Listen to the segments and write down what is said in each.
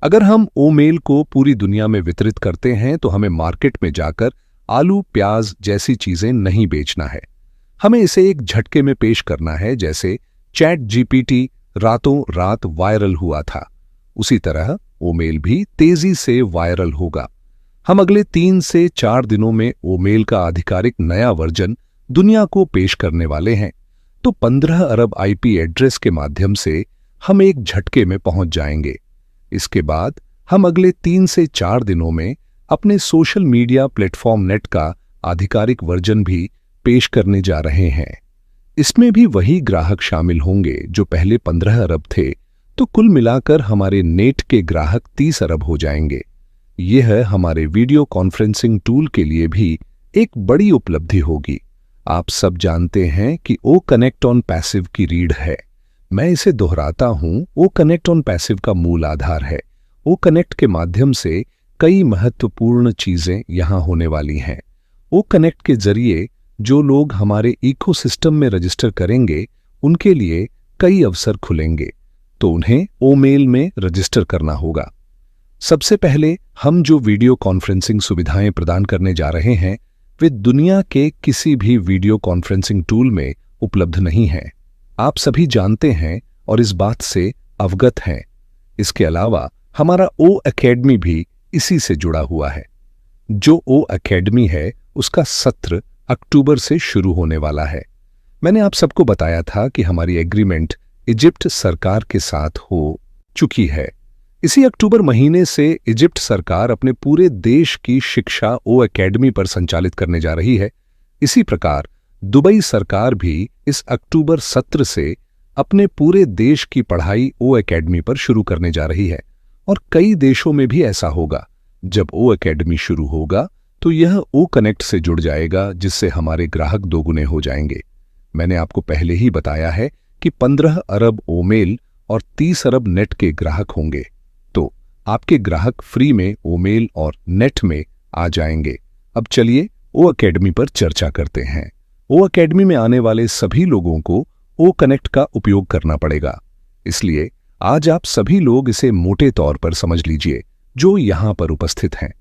अगर हम ओमेल को पूरी दुनिया में वितरित करते हैं तो हमें मार्केट में जाकर आलू प्याज जैसी चीजें नहीं बेचना है। हमें इसे एक झटके में पेश करना है। जैसे चैट जीपीटी रातों रात वायरल हुआ था, उसी तरह ओमेल भी तेजी से वायरल होगा। हम अगले 3 से 4 दिनों में ओमेल का आधिकारिक नया वर्जन दुनिया को पेश करने वाले हैं। तो 15 अरब आईपी एड्रेस के माध्यम से हम एक झटके में पहुंच जाएंगे। इसके बाद हम अगले 3 से 4 दिनों में अपने सोशल मीडिया प्लेटफॉर्म नेट का आधिकारिक वर्जन भी पेश करने जा रहे हैं। इसमें भी वही ग्राहक शामिल होंगे जो पहले 15 अरब थे, तो कुल मिलाकर हमारे नेट के ग्राहक 30 अरब हो जाएंगे। यह हमारे वीडियो कॉन्फ्रेंसिंग टूल के लिए भी एक बड़ी उपलब्धि होगी। आप सब जानते हैं कि ओ कनेक्ट ऑन पैसिव की रीढ़ है। मैं इसे दोहराता हूं, ओ कनेक्ट ऑन पैसिव का मूल आधार है। ओ कनेक्ट के माध्यम से कई महत्वपूर्ण चीजें यहां होने वाली हैं। ओ कनेक्ट के जरिए जो लोग हमारे इकोसिस्टम में रजिस्टर करेंगे उनके लिए कई अवसर खुलेंगे, तो उन्हें ओमेल में रजिस्टर करना होगा। सबसे पहले हम जो वीडियो कॉन्फ्रेंसिंग सुविधाएं प्रदान करने जा रहे हैं वे दुनिया के किसी भी वीडियो कॉन्फ्रेंसिंग टूल में उपलब्ध नहीं हैं। आप सभी जानते हैं और इस बात से अवगत हैं। इसके अलावा हमारा ओ एकेडमी भी इसी से जुड़ा हुआ है। जो ओ एकेडमी है उसका सत्र अक्टूबर से शुरू होने वाला है। मैंने आप सबको बताया था कि हमारी एग्रीमेंट इजिप्ट सरकार के साथ हो चुकी है। इसी अक्टूबर महीने से इजिप्ट सरकार अपने पूरे देश की शिक्षा ओ एकेडमी पर संचालित करने जा रही है। इसी प्रकार दुबई सरकार भी इस अक्टूबर सत्र से अपने पूरे देश की पढ़ाई ओ एकेडमी पर शुरू करने जा रही है। और कई देशों में भी ऐसा होगा। जब ओ एकेडमी शुरू होगा तो यह ओ कनेक्ट से जुड़ जाएगा, जिससे हमारे ग्राहक दोगुने हो जाएंगे। मैंने आपको पहले ही बताया है कि 15 अरब ओमेल और 30 अरब नेट के ग्राहक होंगे, तो आपके ग्राहक फ्री में ओमेल और नेट में आ जाएंगे। अब चलिए ओ एकेडमी पर चर्चा करते हैं। ओ एकेडमी में आने वाले सभी लोगों को ओ कनेक्ट का उपयोग करना पड़ेगा, इसलिए आज आप सभी लोग इसे मोटे तौर पर समझ लीजिए जो यहां पर उपस्थित हैं।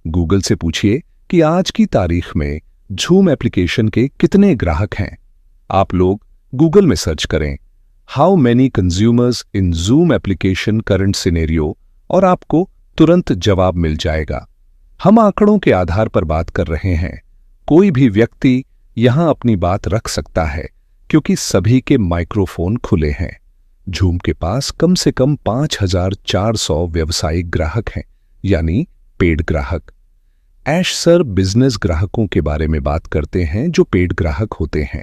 गूगल से पूछिए कि आज की तारीख में झूम एप्लीकेशन के कितने ग्राहक हैं। आप लोग गूगल में सर्च करें how many consumers in zoom application current scenario और आपको तुरंत जवाब मिल जाएगा। हम आंकड़ों के आधार पर बात कर रहे हैं। कोई भी व्यक्ति यहां अपनी बात रख सकता है क्योंकि सभी के माइक्रोफोन खुले हैं। झूम के पास कम से कम 5400 व्यावसायिक ग्राहक हैं, यानी पेड ग्राहक। ऐश सर बिजनेस ग्राहकों के बारे में बात करते हैं जो पेड ग्राहक होते हैं।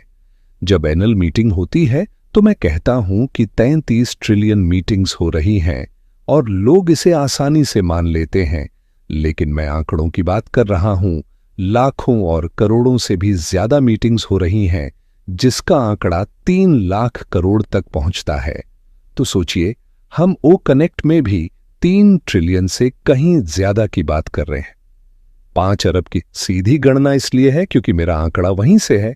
जब एनुअल मीटिंग होती है तो मैं कहता हूं कि 33 ट्रिलियन मीटिंग्स हो रही हैं और लोग इसे आसानी से मान लेते हैं, लेकिन मैं आंकड़ों की बात कर रहा हूं। लाखों और करोड़ों से भी ज्यादा मीटिंग्स हो रही हैं, जिसका आंकड़ा 3 लाख करोड़ तक पहुंचता है। तो सोचिए, हम ओ कनेक्ट में भी 3 ट्रिलियन से कहीं ज्यादा की बात कर रहे हैं। 5 अरब की सीधी गणना इसलिए है क्योंकि मेरा आंकड़ा वहीं से है।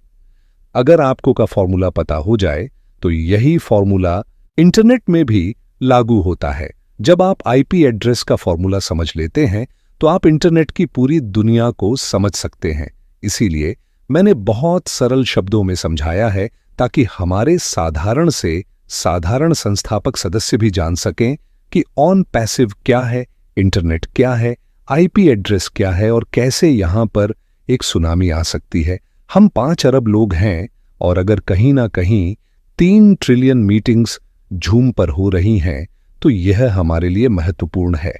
अगर आपको का फॉर्मूला पता हो जाए तो यही फॉर्मूला इंटरनेट में भी लागू होता है। जब आप आईपी एड्रेस का फॉर्मूला समझ लेते हैं तो आप इंटरनेट की पूरी दुनिया को समझ सकते हैं। इसीलिए मैंने बहुत सरल शब्दों में समझाया है ताकि हमारे साधारण से साधारण संस्थापक सदस्य भी जान सकें कि ऑन पैसिव क्या है, इंटरनेट क्या है, आईपी एड्रेस क्या है और कैसे यहां पर एक सुनामी आ सकती है। हम 5 अरब लोग हैं और अगर कहीं ना कहीं 3 ट्रिलियन मीटिंग्स झूम पर हो रही हैं तो यह हमारे लिए महत्वपूर्ण है।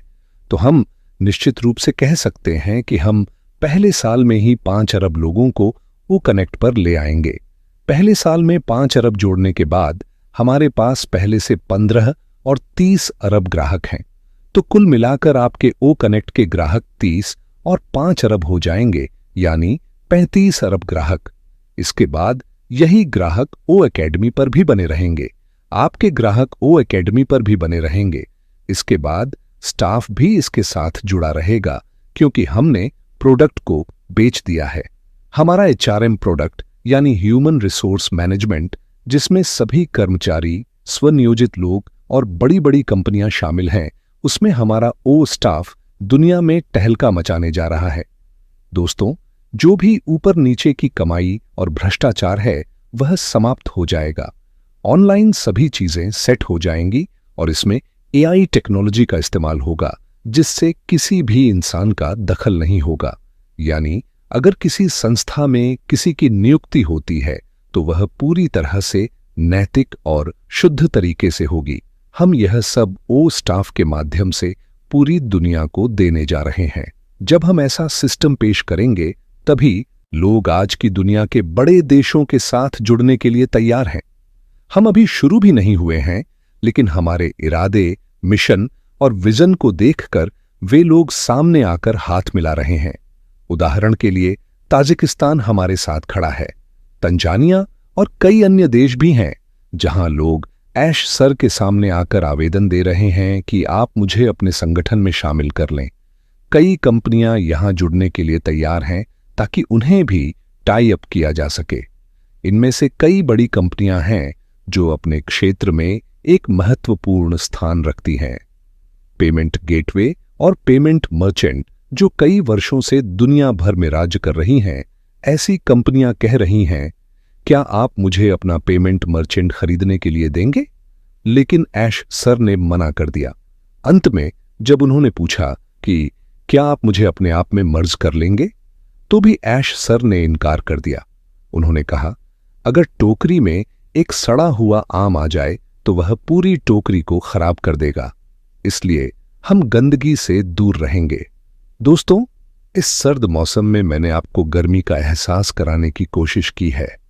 तो हम निश्चित रूप से कह सकते हैं कि हम पहले साल में ही 5 अरब लोगों को ओ कनेक्ट पर ले आएंगे। पहले साल में 5 अरब जोड़ने के बाद हमारे पास पहले से 15 और 30 अरब ग्राहक हैं, तो कुल मिलाकर आपके ओ कनेक्ट के ग्राहक 30 और 5 अरब हो जाएंगे, यानी 35 अरब ग्राहक। इसके बाद यही ग्राहक ओ एकेडमी पर भी बने रहेंगे। आपके ग्राहक ओ एकेडमी पर भी बने रहेंगे। इसके बाद स्टाफ भी इसके साथ जुड़ा रहेगा क्योंकि हमने प्रोडक्ट को बेच दिया है। हमारा एचआरएम प्रोडक्ट यानी ह्यूमन रिसोर्स मैनेजमेंट, जिसमें सभी कर्मचारी, स्वनियोजित लोग और बड़ी बड़ी कंपनियां शामिल हैं, उसमें हमारा ओ स्टाफ दुनिया में टहलका मचाने जा रहा है। दोस्तों, जो भी ऊपर नीचे की कमाई और भ्रष्टाचार है वह समाप्त हो जाएगा। ऑनलाइन सभी चीजें सेट हो जाएंगी और इसमें एआई टेक्नोलॉजी का इस्तेमाल होगा, जिससे किसी भी इंसान का दखल नहीं होगा। यानी अगर किसी संस्था में किसी की नियुक्ति होती है तो वह पूरी तरह से नैतिक और शुद्ध तरीके से होगी। हम यह सब ओ स्टाफ के माध्यम से पूरी दुनिया को देने जा रहे हैं। जब हम ऐसा सिस्टम पेश करेंगे तभी लोग आज की दुनिया के बड़े देशों के साथ जुड़ने के लिए तैयार हैं। हम अभी शुरू भी नहीं हुए हैं, लेकिन हमारे इरादे, मिशन और विजन को देखकर वे लोग सामने आकर हाथ मिला रहे हैं। उदाहरण के लिए ताजिकिस्तान हमारे साथ खड़ा है, तंजानिया और कई अन्य देश भी हैं जहां लोग ऐश सर के सामने आकर आवेदन दे रहे हैं कि आप मुझे अपने संगठन में शामिल कर लें। कई कंपनियां यहां जुड़ने के लिए तैयार हैं ताकि उन्हें भी टाई अप किया जा सके। इनमें से कई बड़ी कंपनियां हैं जो अपने क्षेत्र में एक महत्वपूर्ण स्थान रखती हैं। पेमेंट गेटवे और पेमेंट मर्चेंट जो कई वर्षों से दुनिया भर में राज्य कर रही हैं, ऐसी कंपनियां कह रही हैं, क्या आप मुझे अपना पेमेंट मर्चेंट खरीदने के लिए देंगे? लेकिन ऐश सर ने मना कर दिया। अंत में जब उन्होंने पूछा कि क्या आप मुझे अपने आप में मर्ज कर लेंगे, तो भी ऐश सर ने इनकार कर दिया। उन्होंने कहा, अगर टोकरी में एक सड़ा हुआ आम आ जाए तो वह पूरी टोकरी को खराब कर देगा, इसलिए हम गंदगी से दूर रहेंगे। दोस्तों, इस सर्द मौसम में मैंने आपको गर्मी का एहसास कराने की कोशिश की है।